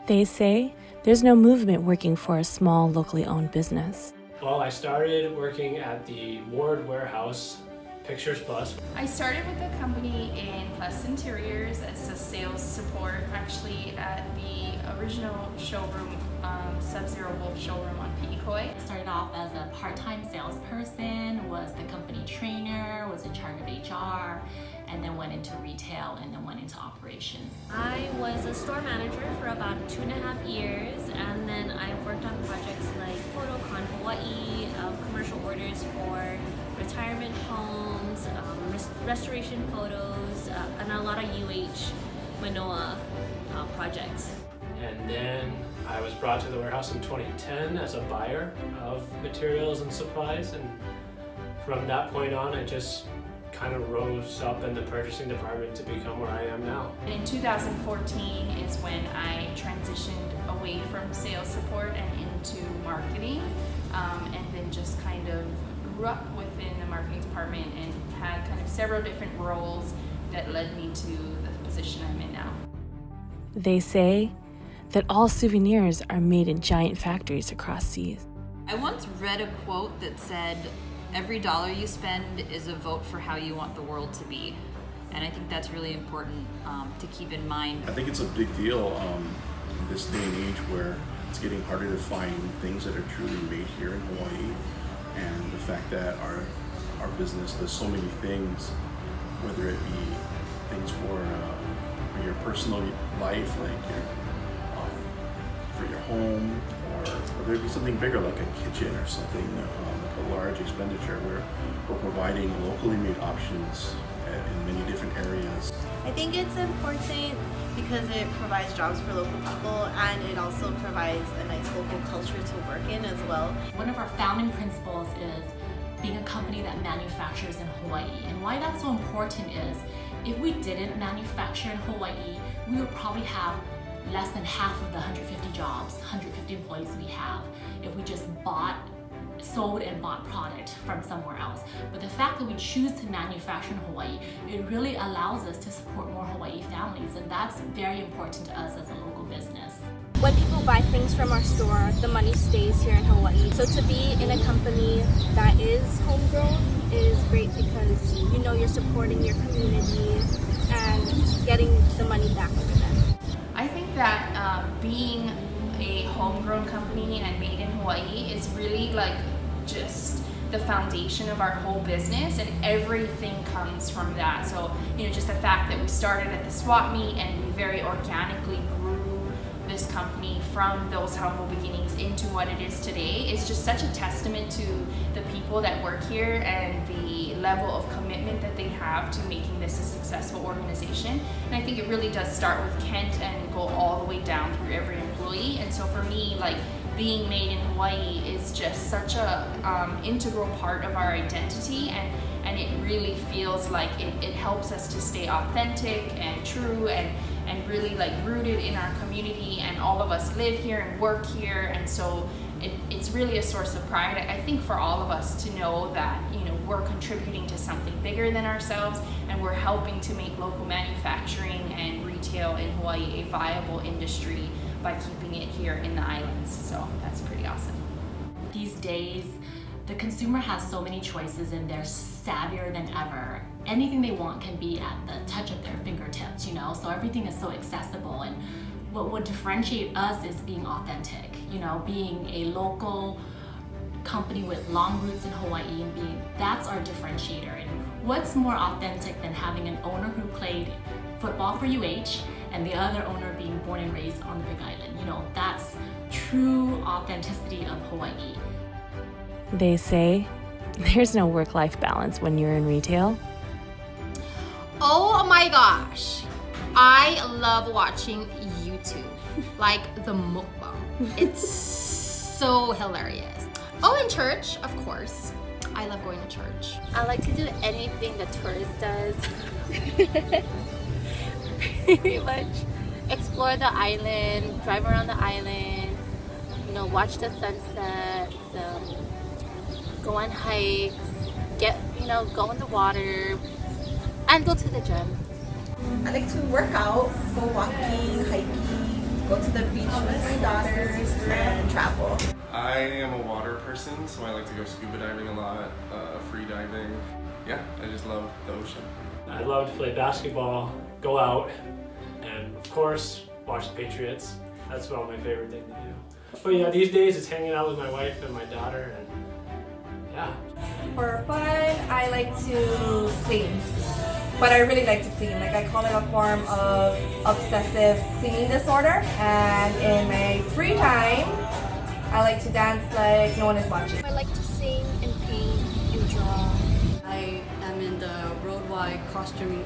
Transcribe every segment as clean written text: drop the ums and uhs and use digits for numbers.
They say there's no movement working for a small, locally owned business. Well, I started working at the Ward Warehouse, Pictures Plus. I started with the company in Plus Interiors as a sales support, actually at the original showroom, Sub-Zero Wolf showroom on Pecoy. I started off as a part-time salesperson, was the company trainer, was in charge of HR, and then went into retail and then went into operations. I was a store manager for about 2.5 years, and then I worked on projects like PhotoCon Hawaii, commercial orders for retirement homes, restoration photos, and a lot of Manoa projects. And then I was brought to the warehouse in 2010 as a buyer of materials and supplies, and from that point on I just kind of rose up in the purchasing department to become where I am now. And in 2014 is when I transitioned away from sales support and into marketing, and then just kind of grew up within the marketing department and had kind of several different roles that led me to the position I'm in now. They say that all souvenirs are made in giant factories across seas. I once read a quote that said, "Every dollar you spend is a vote for how you want the world to be." And I think that's really important to keep in mind. I think it's a big deal in this day and age where it's getting harder to find things that are truly made here in Hawaii. And the fact that our business does so many things, whether it be things for your personal life, like for your home, or whether it be something bigger like a kitchen or something like a large expenditure, where we're providing locally made options in many different areas. I think it's important because it provides jobs for local people, and it also provides a nice local culture to work in as well. One of our founding principles is being a company that manufactures in Hawaii. And why that's so important is if we didn't manufacture in Hawaii, we would probably have less than half of the 150 jobs, 150 employees we have if we just sold and bought product from somewhere else. But the fact that we choose to manufacture in Hawaii, it really allows us to support more Hawaii families, and that's very important to us as a local business. When people buy things from our store, the money stays here in Hawaii. So to be in a company that is homegrown is great because you know you're supporting your community and getting the money back for them. I think that being a homegrown company and made in Hawaii is really like just the foundation of our whole business, and everything comes from that. So, just the fact that we started at the swap meet and we very organically grew this company from those humble beginnings into what it is today is just such a testament to the people that work here and the level of commitment that they have to making this a successful organization. And I think it really does start with Kent and go all the way down through every employee. And so for me, like, being made in Hawaii is just such a integral part of our identity, and it really feels like it helps us to stay authentic and true and really like rooted in our community, and all of us live here and work here, and so it's really a source of pride, I think, for all of us to know that we're contributing to something bigger than ourselves, and we're helping to make local manufacturing and retail in Hawaii a viable industry by keeping it here in the islands. So that's pretty awesome. These days, the consumer has so many choices and they're savvier than ever. Anything they want can be at the touch of their fingertips, so everything is so accessible. And what would differentiate us is being authentic, being a local company with long roots in Hawaii, and that's our differentiator. And what's more authentic than having an owner who played football for UH and the other owner being born and raised on the Big Island? That's true authenticity of Hawaii. They say there's no work-life balance when you're in retail. Oh my gosh, I love watching YouTube, like the mukbang. It's so hilarious. Oh, and church, of course. I love going to church. I like to do anything the tourist does. Pretty much. Explore the island, drive around the island, watch the sunsets, go on hikes, go in the water, and go to the gym. I like to work out, go walking, hiking, go to the beach with my daughters, and travel. I am a water person, so I like to go scuba diving a lot, free diving. Yeah, I just love the ocean. I love to play basketball, go out, and of course, watch the Patriots. That's about my favorite thing to do. But yeah, these days it's hanging out with my wife and my daughter, and yeah. For fun, I like to clean. But I really like to clean. Like, I call it a form of obsessive cleaning disorder. And in my free time, I like to dance like no one is watching. I like to sing and paint and draw. I am in the worldwide costuming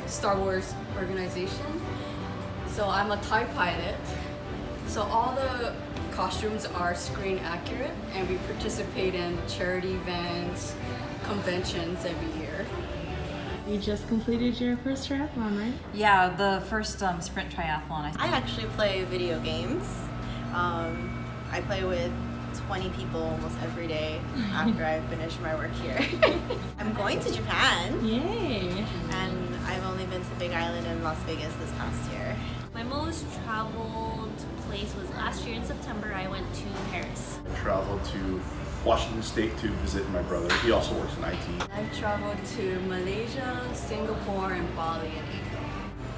Star Wars organization. So I'm a TIE pilot. So all the costumes are screen accurate, and we participate in charity events, conventions every year. You just completed your first triathlon, right? Yeah, the first sprint triathlon. I actually play video games. I play with 20 people almost every day after I finish my work here. I'm going to Japan. Yay! And I've only been to Big Island and Las Vegas this past year. My most traveled place was last year in September. I went to Paris. I traveled to Washington State to visit my brother. He also works in IT. I've traveled to Malaysia, Singapore, and Bali in April.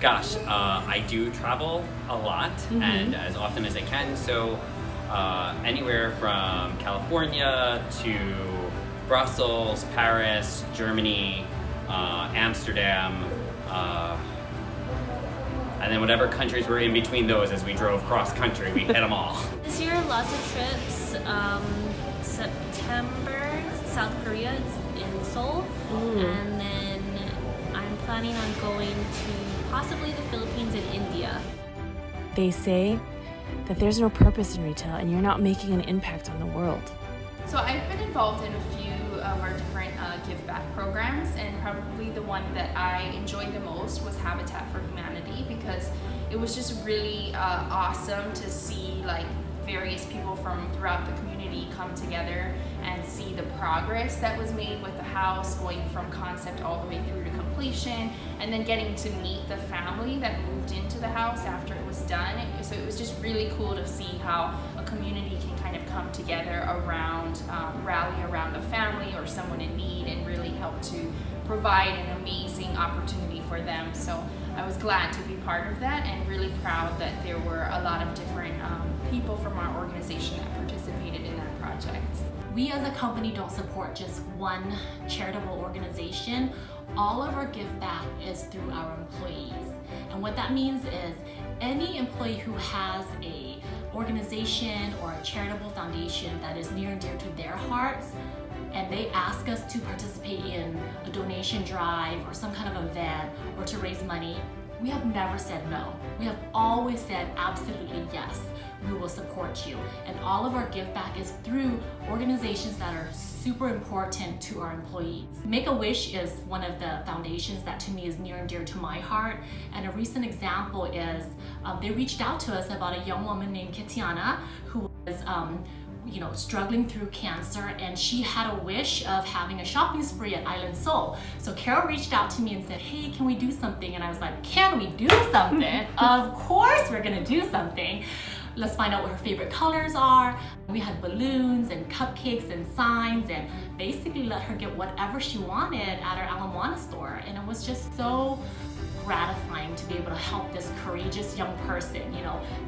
Gosh, I do travel a lot and as often as I can. So anywhere from California to Brussels, Paris, Germany, Amsterdam, and then whatever countries were in between those as we drove cross country, we hit them all. This year, lots of trips. September, South Korea in Seoul, and then I'm planning on going to possibly the Philippines and India. They say that there's no purpose in retail and you're not making an impact on the world. So I've been involved in a few of our different give back programs, and probably the one that I enjoyed the most was Habitat for Humanity, because it was just really awesome to see like various people from throughout the community come together and see the progress that was made with the house, going from concept all the way through to completion, and then getting to meet the family that moved into the house after it was done. So it was just really cool to see how a community can kind of come together around, rally around a family or someone in need, and really help to provide an amazing opportunity for them. So I was glad to be part of that, and really proud that there were a lot of different people from our organization that participated in that project. We as a company don't support just one charitable organization. All of our give back is through our employees. And what that means is any employee who has a organization or a charitable foundation that is near and dear to their hearts, and they ask us to participate in a donation drive or some kind of event or to raise money, we have never said no. We have always said absolutely yes. We will support you. And all of our give back is through organizations that are super important to our employees. Make-A-Wish is one of the foundations that to me is near and dear to my heart. And a recent example is they reached out to us about a young woman named Kitiana who was struggling through cancer, and she had a wish of having a shopping spree at Island Seoul. So Carol reached out to me and said, hey, can we do something? And I was like, can we do something? Of course we're gonna do something. Let's find out what her favorite colors are. We had balloons and cupcakes and signs, and basically let her get whatever she wanted at our Ala Moana store. And it was just so gratifying to be able to help this courageous young person,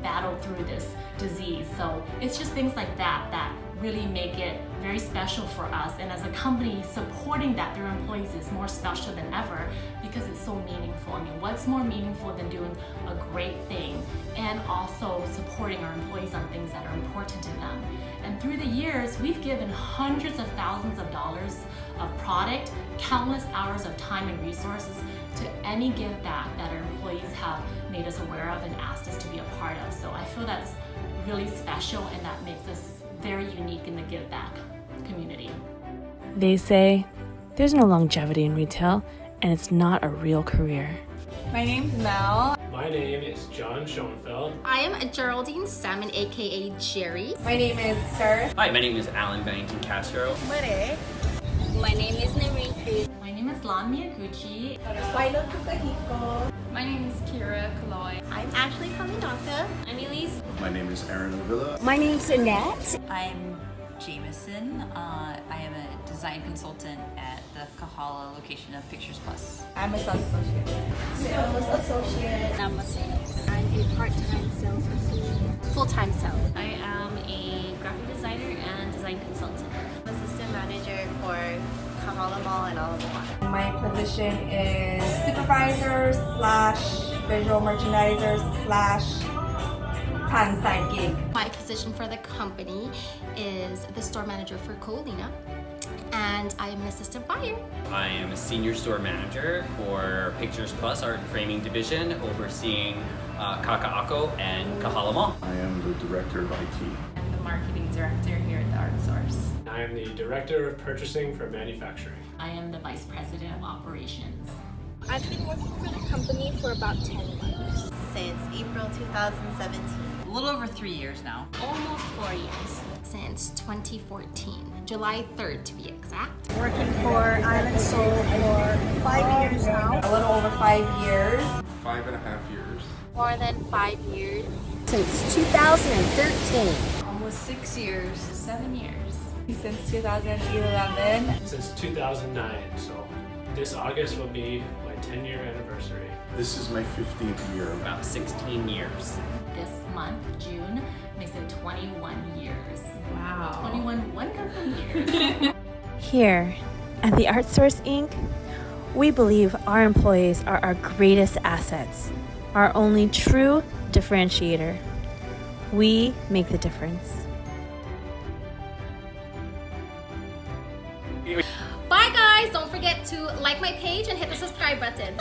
battle through this disease. So it's just things like that that really make it very special for us. And as a company, supporting that through employees is more special than ever because it's so meaningful. I mean, what's more meaningful than doing a great thing and also supporting our employees on things that are important to them? And through the years, we've given hundreds of thousands of dollars of product, countless hours of time and resources to any give back that our employees have made us aware of and asked us to be a part of. So I feel that's really special, and that makes us very unique in the give back community. They say there's no longevity in retail, and it's not a real career. My name's Mel. My name is John Schoenfeld. I am Geraldine Salmon, aka Jerry. My name is Sarah. Hi, my name is Alan Bennington Castro. Mare. My name is Nari. My name is Lan Miyaguchi. Philo Tukahiko. My name is Kira Kaloy. I'm Ashley Kaminaka. I'm Elise. My name is Aaron Avila. My name's Annette. I'm Jameson. I am a design consultant at the Kahala location of Pictures Plus. I'm a sales associate. Sales associate. I'm a sales. I'm a part-time sales associate. Full-time sales. I am a graphic designer and design consultant. Assistant manager for Kahala Mall and Olive Mall. My position is supervisor / visual merchandiser / pan side gig. My position for the company is the store manager for Colina, and I am an assistant buyer. I am a senior store manager for Pictures Plus Art and Framing Division, overseeing Kaka'ako and Kahala Mall. I am the director of IT. I'm the marketing director here at the Art Source. I am the director of purchasing for manufacturing. I am the vice president of operations. I've been working for the company for about 10 months. Since April 2017. A little over 3 years now. Almost 4 years. Since 2014, July 3rd to be exact. Working for Island Soul for 5 years now. A little over 5 years. 5.5 years. More than 5 years. Since 2013. Almost 6 years. 7 years. Since 2011. Since 2009, so this August will be my 10-year anniversary. This is my 15th year. About 16 years. This month, June, makes it 21 years. Wow. 21 wonderful years. Here at the Art Source Inc., we believe our employees are our greatest assets, our only true differentiator. We make the difference. Bye guys! Don't forget to like my page and hit the subscribe button.